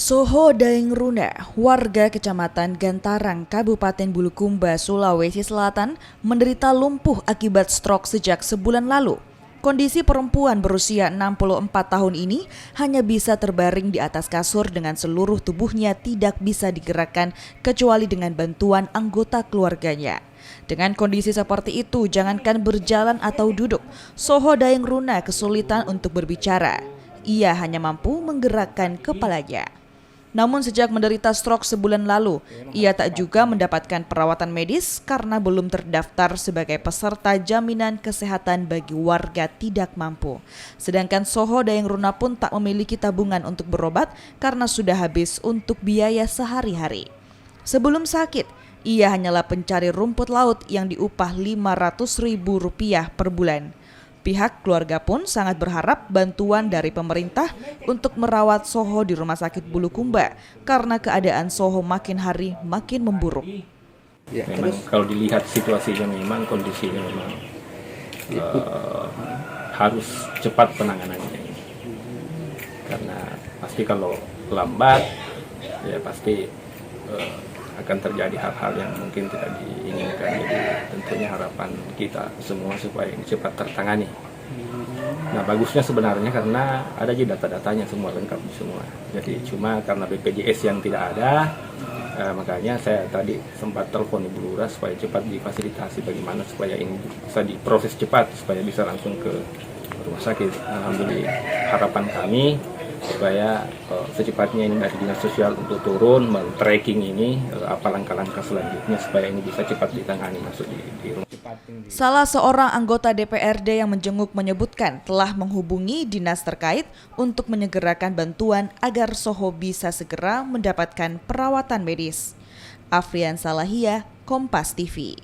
Soho Daeng Runa, warga Kecamatan Gantarang, Kabupaten Bulukumba, Sulawesi Selatan, menderita lumpuh akibat stroke sejak sebulan lalu. Kondisi perempuan berusia 64 tahun ini hanya bisa terbaring di atas kasur dengan seluruh tubuhnya tidak bisa digerakkan kecuali dengan bantuan anggota keluarganya. Dengan kondisi seperti itu, jangankan berjalan atau duduk, Soho Daeng Runa kesulitan untuk berbicara. Ia hanya mampu menggerakkan kepalanya. Namun sejak menderita stroke sebulan lalu, ia tak juga mendapatkan perawatan medis karena belum terdaftar sebagai peserta jaminan kesehatan bagi warga tidak mampu. Sedangkan Soho Daeng Runa pun tak memiliki tabungan untuk berobat karena sudah habis untuk biaya sehari-hari. Sebelum sakit, ia hanyalah pencari rumput laut yang diupah Rp500.000 per bulan. Pihak keluarga pun sangat berharap bantuan dari pemerintah untuk merawat Soho di Rumah Sakit Bulukumba karena keadaan Soho makin hari makin memburuk. Ya, memang kalau dilihat situasinya memang kondisinya memang harus cepat penanganannya ini. Karena pasti kalau lambat ya pasti akan terjadi hal-hal yang mungkin tidak diinginkan. Jadi tentunya harapan kita semua supaya ini cepat tertangani. Nah, bagusnya sebenarnya karena ada aja data-datanya semua lengkap semua. Jadi cuma karena BPJS yang tidak ada, makanya saya tadi sempat telepon Ibu Lurah supaya cepat difasilitasi bagaimana supaya ini bisa diproses cepat supaya bisa langsung ke rumah sakit. Alhamdulillah harapan kami supaya secepatnya ini dari dinas sosial untuk turun men-tracking ini apa langkah-langkah selanjutnya supaya ini bisa cepat ditangani masuk di rumah. Salah seorang anggota DPRD yang menjenguk menyebutkan telah menghubungi dinas terkait untuk menyegerakan bantuan agar Soho bisa segera mendapatkan perawatan medis. Afrian Salahia, Kompas TV.